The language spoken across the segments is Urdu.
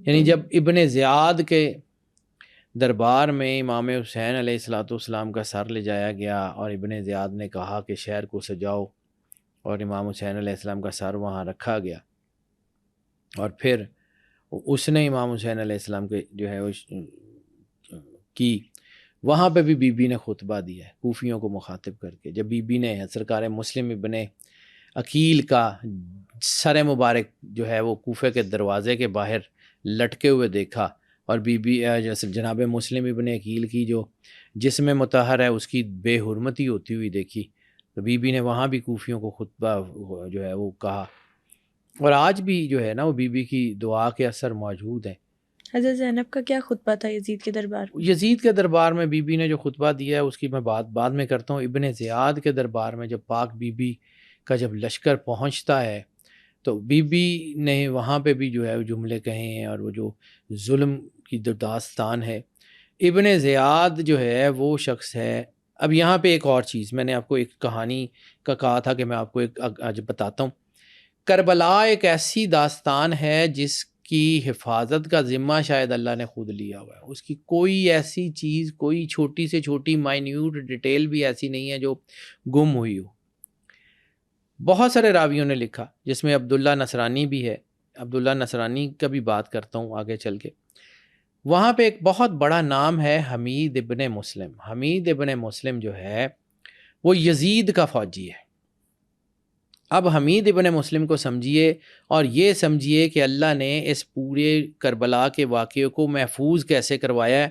یعنی جب ابن زیاد کے دربار میں امام حسین علیہ الصلوۃ والسلام کا سر لے جایا گیا اور ابن زیاد نے کہا کہ شہر کو سجاؤ، اور امام حسین علیہ السلام کا سر وہاں رکھا گیا، اور پھر اس نے امام حسین علیہ السلام کے جو ہے کی وہاں پہ بھی بی بی نے خطبہ دیا ہے کوفیوں کو مخاطب کر کے. جب بی بی نے سرکار مسلم ابن عقیل کا سر مبارک جو ہے وہ کوفے کے دروازے کے باہر لٹکے ہوئے دیکھا، اور بی بی جیسے جناب مسلم ابن عقیل کی جو جسم مطہر ہے اس کی بے حرمتی ہوتی ہوئی دیکھی، تو بی بی نے وہاں بھی کوفیوں کو خطبہ جو ہے وہ کہا. اور آج بھی جو ہے نا وہ بی بی کی دعا کے اثر موجود ہے. حضرت زینب کا کیا خطبہ تھا یزید کے دربار میں؟ یزید کے دربار میں بی بی نے جو خطبہ دیا ہے اس کی میں بات بعد میں کرتا ہوں. ابن زیاد کے دربار میں جب پاک بی بی کا جب لشکر پہنچتا ہے تو بی بی نے وہاں پہ بھی جو ہے جملے کہے ہیں، اور وہ جو ظلم کی جو داستان ہے. ابن زیاد جو ہے وہ شخص ہے. اب یہاں پہ ایک اور چیز میں نے آپ کو ایک کہانی کا کہا تھا کہ میں آپ کو ایک آج بتاتا ہوں. کربلا ایک ایسی داستان ہے جس کی حفاظت کا ذمہ شاید اللہ نے خود لیا ہوا ہے. اس کی کوئی ایسی چیز، کوئی چھوٹی سے چھوٹی مائنیوٹ ڈیٹیل بھی ایسی نہیں ہے جو گم ہوئی ہو. بہت سارے راویوں نے لکھا جس میں عبداللہ نصرانی بھی ہے. عبداللہ نصرانی کا بھی بات کرتا ہوں آگے چل کے. وہاں پہ ایک بہت بڑا نام ہے حمید ابن مسلم. حمید ابن مسلم جو ہے وہ یزید کا فوجی ہے. اب حمید ابن مسلم کو سمجھیے اور یہ سمجھیے کہ اللہ نے اس پورے کربلا کے واقعے کو محفوظ کیسے کروایا ہے.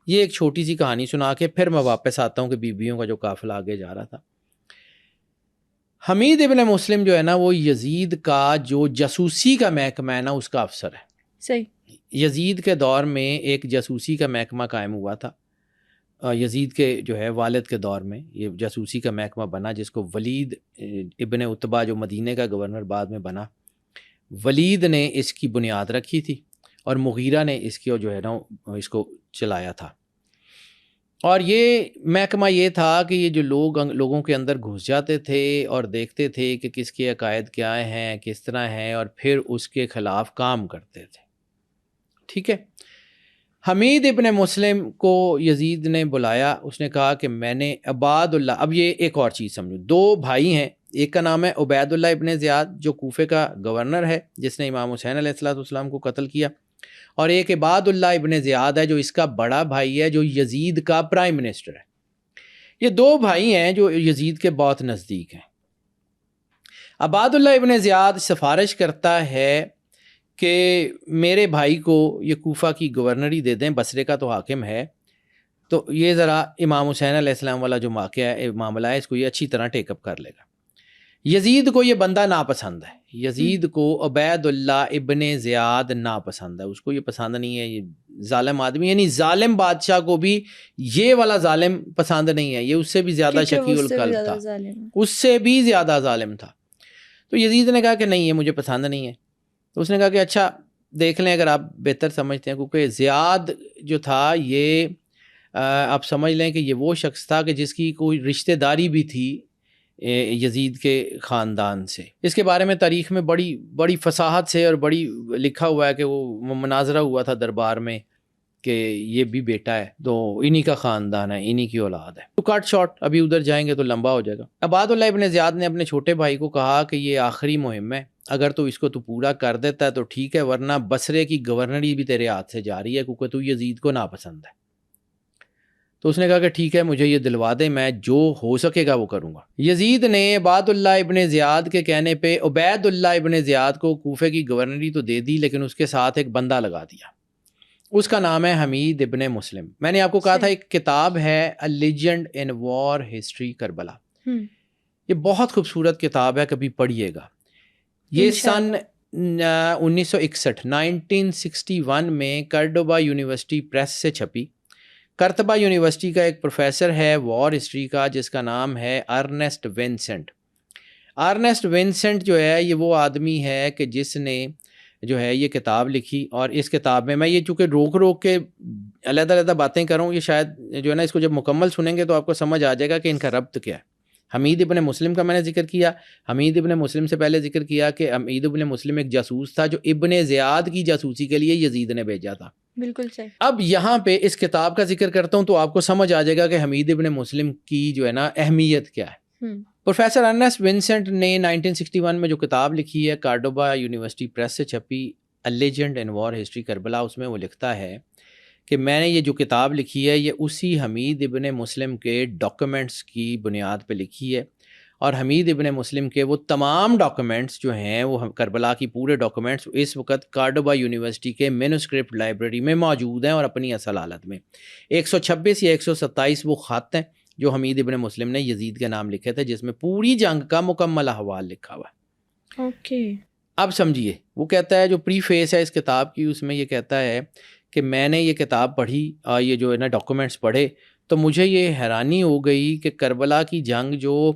یہ ایک چھوٹی سی کہانی سنا کے پھر میں واپس آتا ہوں کہ بیویوں کا جو قافلہ آگے جا رہا تھا. حمید ابن مسلم جو ہے نا وہ یزید کا جو جاسوسی کا محکمہ ہے نا اس کا افسر ہے. صحیح. یزید کے دور میں ایک جاسوسی کا محکمہ قائم ہوا تھا. یزید کے جو ہے والد کے دور میں یہ جاسوسی کا محکمہ بنا جس کو ولید ابن عتبہ جو مدینہ کا گورنر بعد میں بنا، ولید نے اس کی بنیاد رکھی تھی اور مغیرہ نے اس کی جو ہے نا اس کو چلایا تھا. اور یہ محکمہ یہ تھا کہ یہ جو لوگوں کے اندر گھس جاتے تھے اور دیکھتے تھے کہ کس کے عقائد کیا ہیں، کس طرح ہیں، اور پھر اس کے خلاف کام کرتے تھے. ٹھیک ہے. حمید ابن مسلم کو یزید نے بلایا. اس نے کہا کہ میں نے عباد اللہ، اب یہ ایک اور چیز سمجھو، دو بھائی ہیں. ایک کا نام ہے عبید اللہ ابن زیاد جو کوفے کا گورنر ہے جس نے امام حسین علیہ السلام کو قتل کیا، اور ایک عباد اللہ ابن زیاد ہے جو اس کا بڑا بھائی ہے جو یزید کا پرائم منسٹر ہے. یہ دو بھائی ہیں جو یزید کے بہت نزدیک ہیں. عباد اللہ ابن زیاد سفارش کرتا ہے کہ میرے بھائی کو یہ کوفہ کی گورنری دے دیں، بصرے کا تو حاکم ہے، تو یہ ذرا امام حسین علیہ السلام والا جو واقعہ ہے معاملہ ہے اس کو یہ اچھی طرح ٹیک اپ کر لے گا. یزید کو یہ بندہ ناپسند ہے. یزید کو عبید اللہ ابن زیاد ناپسند ہے. اس کو یہ پسند نہیں ہے، یہ ظالم آدمی، یعنی ظالم بادشاہ کو بھی یہ والا ظالم پسند نہیں ہے. یہ اس سے بھی زیادہ شقی القلب تھا، اس سے بھی زیادہ ظالم تھا. تو یزید نے کہا کہ نہیں یہ مجھے پسند نہیں ہے. تو اس نے کہا کہ اچھا دیکھ لیں اگر آپ بہتر سمجھتے ہیں، کیونکہ زیاد جو تھا یہ آپ سمجھ لیں کہ یہ وہ شخص تھا کہ جس کی کوئی رشتہ داری بھی تھی یزید کے خاندان سے. اس کے بارے میں تاریخ میں بڑی فصاحت سے اور بڑی لکھا ہوا ہے کہ وہ مناظرہ ہوا تھا دربار میں کہ یہ بھی بیٹا ہے تو انہی کا خاندان ہے، انہی کی اولاد ہے. تو کٹ شارٹ ابھی ادھر جائیں گے تو لمبا ہو جائے گا. عباد اللہ ابن زیاد نے اپنے چھوٹے بھائی کو کہا کہ یہ آخری مہم ہے، اگر تو اس کو تو پورا کر دیتا ہے تو ٹھیک ہے، ورنہ بصرے کی گورنری بھی تیرے ہاتھ سے جا رہی ہے کیونکہ تو یزید کو ناپسند ہے. تو اس نے کہا کہ ٹھیک ہے مجھے یہ دلوا دے، میں جو ہو سکے گا وہ کروں گا. یزید نے عباد اللہ ابن زیاد کے کہنے پہ عبید اللہ ابن زیاد کو کوفے کی گورنری تو دے دی، لیکن اس کے ساتھ ایک بندہ لگا دیا. اس کا نام ہے حمید ابن مسلم. میں نے آپ کو کہا تھا ایک کتاب ہے A Legend in War History Karbala, یہ بہت خوبصورت کتاب ہے، کبھی پڑھیے گا. یہ سن 1961 میں کرڈوبا یونیورسٹی پریس سے چھپی. کرتبہ یونیورسٹی کا ایک پروفیسر ہے وار ہسٹری کا جس کا نام ہے ارنسٹ ونسنٹ. ارنسٹ ونسنٹ جو ہے یہ وہ آدمی ہے کہ جس نے جو ہے یہ کتاب لکھی، اور اس کتاب میں یہ چونکہ روک کے علیحدہ باتیں کروں، یہ شاید جو ہے نا اس کو جب مکمل سنیں گے تو آپ کو سمجھ آ جائے گا کہ ان کا ربط کیا ہے. حمید ابن مسلم کا میں نے ذکر کیا. حمید ابن مسلم سے پہلے ذکر کیا کہ حمید ابن مسلم ایک جاسوس تھا جو ابن زیاد کی جاسوسی کے لیے یزید نے بھیجا تھا. بالکل صحیح. اب یہاں پہ اس کتاب کا ذکر کرتا ہوں تو آپ کو سمجھ آ جائے گا کہ حمید ابن مسلم کی جو ہے نا اہمیت کیا ہے. پروفیسر ارنسٹ ونسنٹ نے 1961 میں جو کتاب لکھی ہے، کارڈوبا یونیورسٹی پریس سے چھپی، اے legend in war history Karbala, اس میں وہ لکھتا ہے کہ میں نے یہ جو کتاب لکھی ہے یہ اسی حمید ابن مسلم کے ڈاکومنٹس کی بنیاد پہ لکھی ہے، اور حمید ابن مسلم کے وہ تمام ڈاکومنٹس جو ہیں وہ کربلا کی پورے ڈاکومنٹس اس وقت کارڈوبا یونیورسٹی کے مینوسکرپٹ لائبریری میں موجود ہیں اور اپنی اصل حالت میں. 126 یا 127 وہ خط ہیں جو حمید ابن مسلم نے یزید کے نام لکھے تھے، جس میں پوری جنگ کا مکمل احوال لکھا ہوا ہے. اوکے. اب سمجھیے، وہ کہتا ہے جو پری فیس ہے اس کتاب کی، اس میں یہ کہتا ہے کہ میں نے یہ کتاب پڑھی، یہ جو ہے نا ڈاکومنٹس پڑھے، تو مجھے یہ حیرانی ہو گئی کہ کربلا کی جنگ جو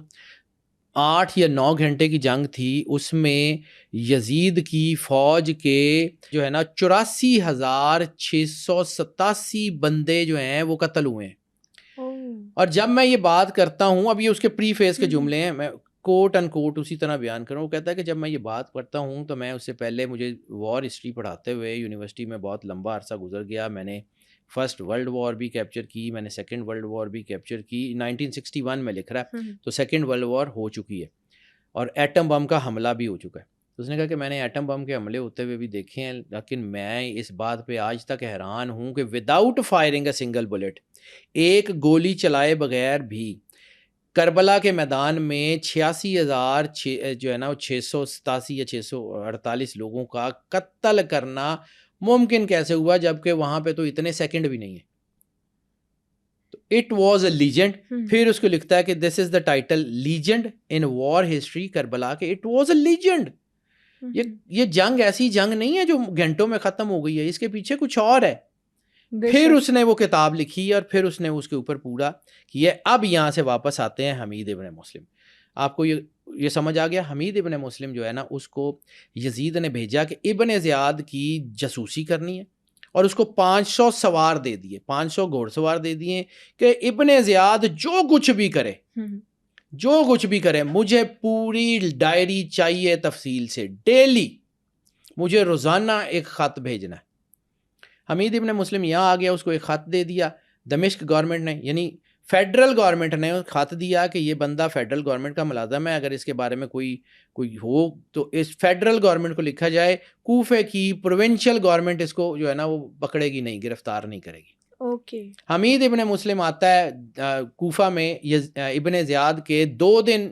8 یا 9 گھنٹے کی جنگ تھی، اس میں یزید کی فوج کے جو ہے نا 84,687 بندے جو ہیں وہ قتل ہوئے ہیں. اور جب میں یہ بات کرتا ہوں، اب یہ اس کے پری فیس کے جملے ہیں، میں کوٹ ان کوٹ اسی طرح بیان کروں. وہ کہتا ہے کہ جب میں یہ بات کرتا ہوں تو میں اس سے پہلے مجھے وار ہسٹری پڑھاتے ہوئے یونیورسٹی میں بہت لمبا عرصہ گزر گیا. میں نے فرسٹ ورلڈ وار بھی کیپچر کی، میں نے سیکنڈ ورلڈ وار بھی کیپچر کی. 1961 میں لکھ رہا ہے تو سیکنڈ ورلڈ وار ہو چکی ہے اور ایٹم بم کا حملہ بھی ہو چکا ہے. تو اس نے کہا کہ میں نے ایٹم بم کے حملے ہوتے ہوئے بھی دیکھے ہیں، لیکن میں اس بات پہ آج تک حیران ہوں کہ without firing a single bullet, ایک گولی چلائے بغیر بھی کربلا کے میدان میں 86,000 جو ہے نا 687 یا 648 لوگوں کا قتل کرنا ممکن کیسے ہوا، جبکہ وہاں پہ تو اتنے سیکنڈ بھی نہیں ہیں. تو اٹ واز اے لیجنڈ. پھر اس کو لکھتا ہے کہ this is the title legend in war history Karbala, کہ اٹ واز اے لیجنڈ. یہ جنگ ایسی جنگ نہیں ہے جو گھنٹوں میں ختم ہو گئی ہے، اس کے پیچھے کچھ اور ہے. پھر اس نے وہ کتاب لکھی اور پھر اس نے اس کے اوپر پورا کیا. اب یہاں سے واپس آتے ہیں حمید ابن مسلم. آپ کو یہ سمجھ آ گیا، حمید ابن مسلم جو ہے نا اس کو یزید نے بھیجا کہ ابن زیاد کی جاسوسی کرنی ہے، اور اس کو 500 سوار دے دیے، 500 گھوڑ سوار دے دیے کہ ابن زیاد جو کچھ بھی کرے مجھے پوری ڈائری چاہیے تفصیل سے، ڈیلی مجھے روزانہ ایک خط بھیجنا ہے. حمید ابن مسلم یہاں آ گیا، اس کو ایک خط دے دیا. دمشق گورنمنٹ نے، یعنی فیڈرل گورنمنٹ نے خط دیا کہ یہ بندہ فیڈرل گورنمنٹ کا ملازم ہے، اگر اس کے بارے میں کوئی ہو تو اس فیڈرل گورنمنٹ کو لکھا جائے. کوفے کی پروونشل گورنمنٹ اس کو جو ہے نا وہ پکڑے گی نہیں، گرفتار نہیں کرے گی. اوکے. حمید ابن مسلم آتا ہے کوفہ میں ابن زیاد کے 2 دن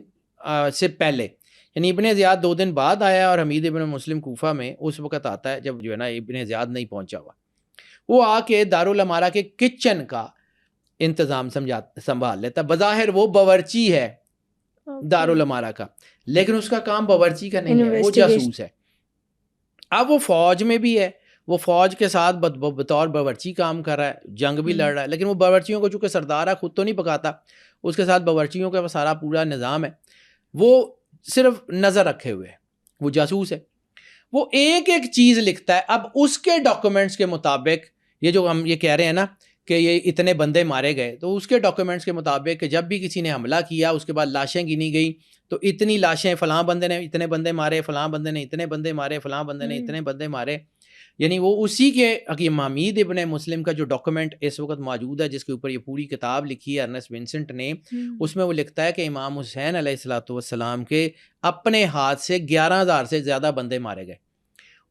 سے پہلے، یعنی ابن زیاد 2 دن بعد آیا اور حمید ابن مسلم کوفہ میں اس وقت آتا ہے جب جو ہے نا ابن زیاد نہیں پہنچا ہوا. وہ آ کے دارالامارہ کے کچن کا انتظام سنبھال لیتا. بظاہر وہ باورچی ہے دارالامارہ کا، لیکن اس کا کام باورچی کا نہیں ہے، وہ جاسوس ہے. اب وہ فوج میں بھی ہے، وہ فوج کے ساتھ بطور باورچی کام کر رہا ہے، جنگ بھی لڑ رہا ہے، لیکن وہ باورچیوں کو چونکہ سردار ہے خود تو نہیں پکاتا، اس کے ساتھ باورچیوں کا سارا پورا نظام ہے، وہ صرف نظر رکھے ہوئے ہے، وہ جاسوس ہے. وہ ایک ایک چیز لکھتا ہے. اب اس کے ڈاکومنٹس کے مطابق یہ جو ہم یہ کہہ رہے ہیں نا کہ یہ اتنے بندے مارے گئے، تو اس کے ڈاکومنٹس کے مطابق کہ جب بھی کسی نے حملہ کیا اس کے بعد لاشیں گنی گئی تو اتنی لاشیں، فلاں بندے نے اتنے بندے مارے، فلاں بندے نے اتنے بندے مارے، فلاں بندے نے اتنے بندے مارے. یعنی وہ اسی کے حکیم حمید ابن مسلم کا جو ڈاکومنٹ اس وقت موجود ہے، جس کے اوپر یہ پوری کتاب لکھی ہے ارنسٹ ونسنٹ نے، اس میں وہ لکھتا ہے کہ امام حسین علیہ الصلوۃ والسلام کے اپنے ہاتھ سے 11,000 سے زیادہ بندے مارے گئے.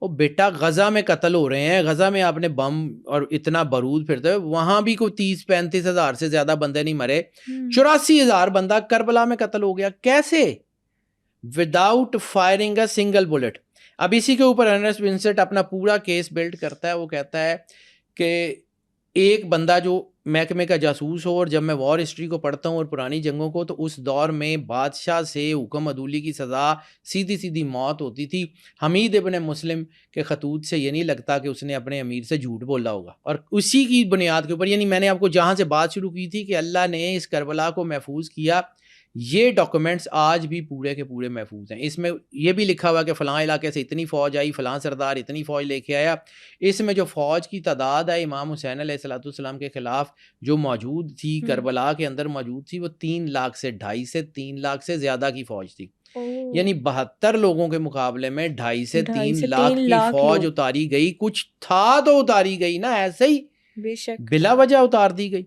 وہ بیٹا غزہ میں قتل ہو رہے ہیں، غزہ میں آپ نے بم اور اتنا بارود پھرتے ہوئے، وہاں بھی کوئی 30-35 ہزار سے زیادہ بندے نہیں مرے، 84,000 بندہ کربلا میں قتل ہو گیا. کیسے؟ Without firing a single bullet. اب اسی کے اوپر ارنسٹ ونسنٹ اپنا پورا کیس بلڈ کرتا ہے. وہ کہتا ہے کہ ایک بندہ جو محکمے کا جاسوس ہو، اور جب میں وار ہسٹری کو پڑھتا ہوں اور پرانی جنگوں کو، تو اس دور میں بادشاہ سے حکم عدولی کی سزا سیدھی موت ہوتی تھی. حمید ابن مسلم کے خطوط سے یہ نہیں لگتا کہ اس نے اپنے امیر سے جھوٹ بولا ہوگا، اور اسی کی بنیاد کے اوپر، یعنی میں نے آپ کو جہاں سے بات شروع کی تھی کہ اللہ نے اس کربلا کو محفوظ کیا یہ ڈاکومنٹس آج بھی پورے کے پورے محفوظ ہیں. اس میں یہ بھی لکھا ہوا کہ فلاں علاقے سے اتنی فوج آئی, فلاں سردار اتنی فوج لے کے آیا. اس میں جو فوج کی تعداد ہے امام حسین علیہ الصلوۃ والسلام کے خلاف جو موجود تھی کربلا کے اندر موجود تھی, وہ 3 لاکھ سے 2.5 سے 3 لاکھ سے زیادہ کی فوج تھی. یعنی 72 لوگوں کے مقابلے میں 2.5 سے 3 لاکھ کی فوج اتاری گئی. کچھ تھا تو اتاری گئی نا, ایسے ہی بے شک بلا وجہ اتار دی گئی.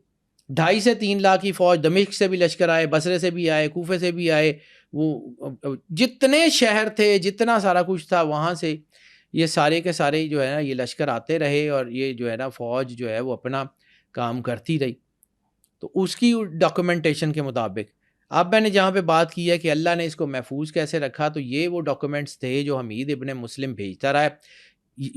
2.5 سے 3 لاکھ کی فوج, دمشق سے بھی لشکر آئے, بصرے سے بھی آئے, کوفے سے بھی آئے, وہ جتنے شہر تھے جتنا سارا کچھ تھا وہاں سے یہ سارے کے سارے جو ہے نا یہ لشکر آتے رہے, اور یہ جو ہے نا فوج جو ہے وہ اپنا کام کرتی رہی. تو اس کی ڈاکومنٹیشن کے مطابق اب میں نے جہاں پہ بات کی ہے کہ اللہ نے اس کو محفوظ کیسے رکھا, تو یہ وہ ڈاکومنٹس تھے جو حمید ابن مسلم بھیجتا رہا ہے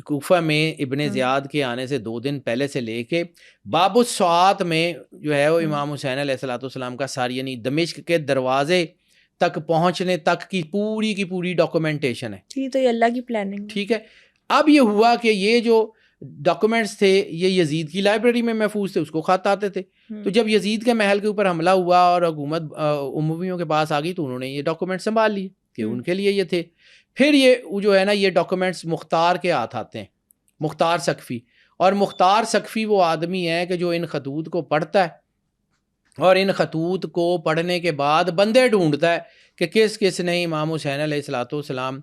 کوفہ میں ابن زیاد کے آنے سے 2 دن پہلے سے لے کے باب السوات میں جو ہے وہ امام حسین علیہ الصلوۃ والسلام کا ساری یعنی دمشق کے دروازے تک پہنچنے تک کی پوری ڈاکومنٹیشن ہے. ٹھیک, تو یہ اللہ کی پلاننگ. ٹھیک ہے. اب یہ ہوا کہ یہ جو ڈاکومنٹس تھے یہ یزید کی لائبریری میں محفوظ تھے, اس کو خط آتے تھے. تو جب یزید کے محل کے اوپر حملہ ہوا اور حکومت امویوں کے پاس آ گئی تو انہوں نے یہ ڈاکومنٹ سنبھال لیے کہ ان کے لیے یہ تھے. پھر یہ جو ہے نا یہ ڈاکومنٹس مختار کے ہاتھ آتے ہیں, مختار سقفی. اور مختار سقفی وہ آدمی ہے کہ جو ان خطوط کو پڑھتا ہے اور ان خطوط کو پڑھنے کے بعد بندے ڈھونڈتا ہے کہ کس کس نے امام حسین علیہ الصلوۃ والسلام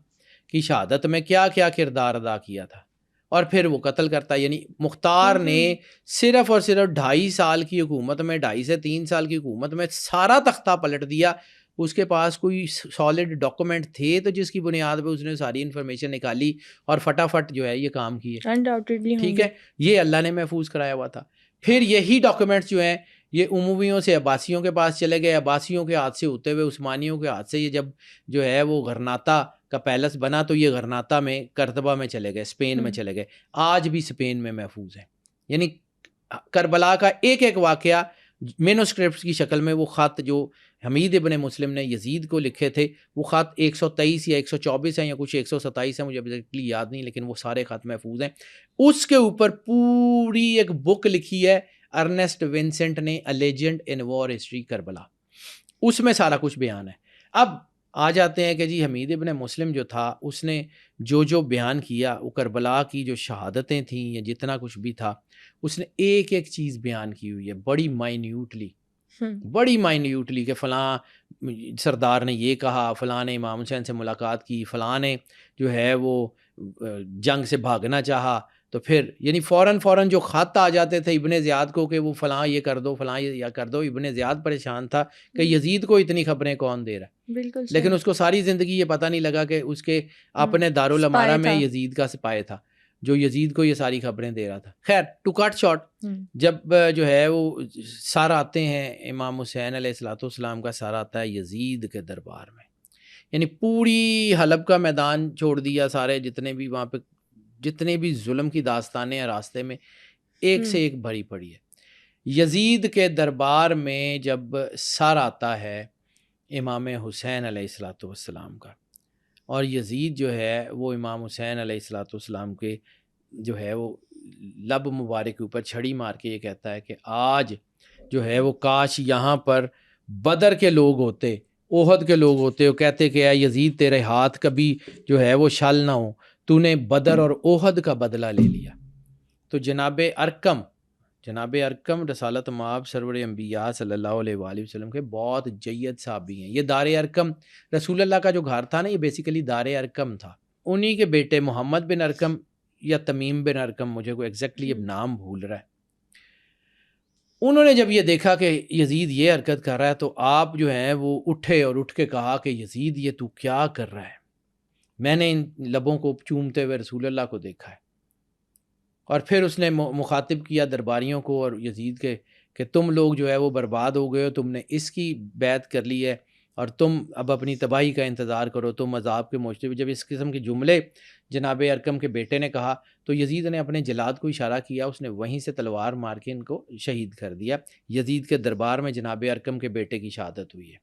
کی شہادت میں کیا کیا کردار ادا کیا تھا, اور پھر وہ قتل کرتا ہے. یعنی مختار نے صرف اور صرف 2.5 سال کی حکومت میں, 2.5 سے 3 سال کی حکومت میں سارا تختہ پلٹ دیا. اس کے پاس کوئی سالڈ ڈاکومنٹ تھے تو جس کی بنیاد پہ اس نے ساری انفارمیشن نکالی اور فٹافٹ جو ہے یہ کام کیے. ٹھیک ہے, یہ اللہ نے محفوظ کرایا ہوا تھا. پھر یہی ڈاکومنٹس جو ہیں یہ امویوں سے عباسیوں کے پاس چلے گئے, عباسیوں کے ہاتھ سے ہوتے ہوئے عثمانیوں کے ہاتھ سے یہ جب جو ہے وہ غرناطہ کا پیلس بنا تو یہ غرناطہ میں کرتبہ میں چلے گئے, اسپین میں چلے گئے. آج بھی اسپین میں محفوظ ہیں. یعنی کربلا کا ایک ایک واقعہ مینوسکرپٹس کی شکل میں, وہ خط جو حمید ابن مسلم نے یزید کو لکھے تھے وہ خط 123 یا 124 ہیں یا کچھ 127 ہیں, مجھے ایگزیکٹلی یاد نہیں, لیکن وہ سارے خط محفوظ ہیں. اس کے اوپر پوری ایک بک لکھی ہے ارنسٹ ونسنٹ نے, اے legend in war history Karbala. اس میں سارا کچھ بیان ہے. اب آ جاتے ہیں کہ جی حمید ابن مسلم جو تھا اس نے جو بیان کیا وہ کربلا کی جو شہادتیں تھیں یا جتنا کچھ بھی تھا اس نے ایک ایک چیز بیان کی ہوئی ہے بڑی مائنیوٹلی کہ فلاں سردار نے یہ کہا, فلاں نے امام حسین سے ملاقات کی, فلاں نے جو ہے وہ جنگ سے بھاگنا چاہا. تو پھر یعنی فوراً جو خط آ جاتے تھے ابن زیاد کو کہ وہ فلاں یہ کر دو, فلاں یہ کر دو, ابن زیاد پریشان تھا کہ یزید کو اتنی خبریں کون دے رہا ہے. بالکل, لیکن اس کو ساری زندگی یہ پتہ نہیں لگا کہ اس کے اپنے دارالامارہ میں یزید کا سپاہی تھا جو یزید کو یہ ساری خبریں دے رہا تھا. خیر ٹو کٹ شارٹ, جب جو ہے وہ سار آتے ہیں امام حسین علیہ الصلوۃ والسلام کا سار آتا ہے یزید کے دربار میں, یعنی پوری حلب کا میدان چھوڑ دیا, سارے جتنے بھی وہاں پہ جتنے بھی ظلم کی داستانیں ہیں راستے میں ایک سے ایک بھری پڑی ہے. یزید کے دربار میں جب سر آتا ہے امام حسین علیہ الصلوۃ والسلام کا, اور یزید جو ہے وہ امام حسین علیہ الصلوۃ والسلام کے جو ہے وہ لب مبارک کے اوپر چھڑی مار کے یہ کہتا ہے کہ آج جو ہے وہ کاش یہاں پر بدر کے لوگ ہوتے, احد کے لوگ ہوتے, وہ کہتے کہ اے یزید تیرے ہاتھ کبھی جو ہے وہ شل نہ ہو, تو نے بدر اور احد کا بدلہ لے لیا. تو جناب ارکم رسالت مآب سرور انبیاء صلی اللہ علیہ وآلہ وسلم کے بہت جید صحابی ہیں. یہ دار ارکم رسول اللہ کا جو گھر تھا نا یہ بیسیکلی دار ارکم تھا. انہی کے بیٹے محمد بن ارکم یا تمیم بن ارکم, مجھے کوئی ایگزیکٹلی اب نام بھول رہا ہے, انہوں نے جب یہ دیکھا کہ یزید یہ حرکت کر رہا ہے تو آپ جو ہیں وہ اٹھے اور اٹھ کے کہا کہ یزید یہ تو کیا کر رہا ہے, میں نے ان لبوں کو چومتے ہوئے رسول اللہ کو دیکھا ہے. اور پھر اس نے مخاطب کیا درباریوں کو اور یزید کے کہ تم لوگ جو ہے وہ برباد ہو گئے ہو, تم نے اس کی بیعت کر لی ہے اور تم اب اپنی تباہی کا انتظار کرو, تم عذاب کے موجب. جب اس قسم کے جملے جناب ارکم کے بیٹے نے کہا تو یزید نے اپنے جلاد کو اشارہ کیا, اس نے وہیں سے تلوار مار کے ان کو شہید کر دیا. یزید کے دربار میں جناب ارکم کے بیٹے کی شہادت ہوئی ہے.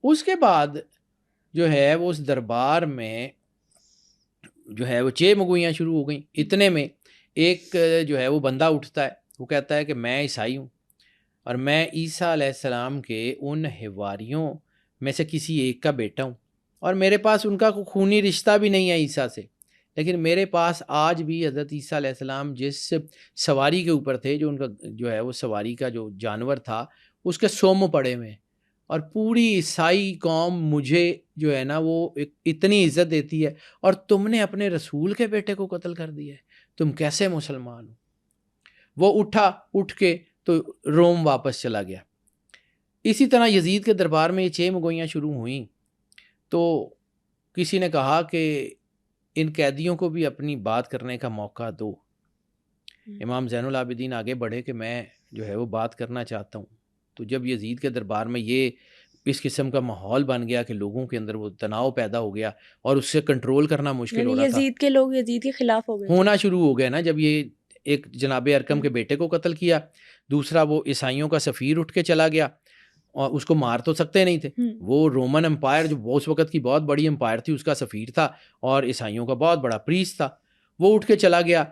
اس کے بعد جو ہے وہ اس دربار میں جو ہے وہ چے مگوئیاں شروع ہو گئیں. اتنے میں ایک جو ہے وہ بندہ اٹھتا ہے, وہ کہتا ہے کہ میں عیسائی ہوں اور میں عیسیٰ علیہ السلام کے ان حواریوں میں سے کسی ایک کا بیٹا ہوں، اور میرے پاس ان کا کوئی خونی رشتہ بھی نہیں ہے عیسیٰ سے، لیکن میرے پاس آج بھی حضرت عیسیٰ علیہ السلام جس سواری کے اوپر تھے، جو ان کا جو ہے وہ سواری کا جو جانور تھا، اس کے سوم پڑے ہوئے ہیں، اور پوری عیسائی قوم مجھے جو ہے نا وہ اتنی عزت دیتی ہے، اور تم نے اپنے رسول کے بیٹے کو قتل کر دیا ہے، تم کیسے مسلمان ہو؟ وہ اٹھ کے تو روم واپس چلا گیا۔ اسی طرح یزید کے دربار میں یہ 6 مگوئیاں شروع ہوئیں، تو کسی نے کہا کہ ان قیدیوں کو بھی اپنی بات کرنے کا موقع دو۔ امام زین العابدین آگے بڑھے کہ میں جو ہے وہ بات کرنا چاہتا ہوں۔ تو جب یزید کے دربار میں یہ اس قسم کا ماحول بن گیا کہ لوگوں کے اندر وہ تناؤ پیدا ہو گیا اور اس سے کنٹرول کرنا مشکل ہو رہا تھا، یزید کے لوگ یزید کے خلاف ہو گئے، ہونا شروع ہو گئے نا، جب یہ ایک جناب ارکم کے بیٹے کو قتل کیا، دوسرا وہ عیسائیوں کا سفیر اٹھ کے چلا گیا، اور اس کو مار تو سکتے نہیں تھے، وہ رومن امپائر جو اس وقت کی بہت بڑی امپائر تھی، اس کا سفیر تھا اور عیسائیوں کا بہت بڑا پریسٹ تھا، وہ اٹھ کے چلا گیا،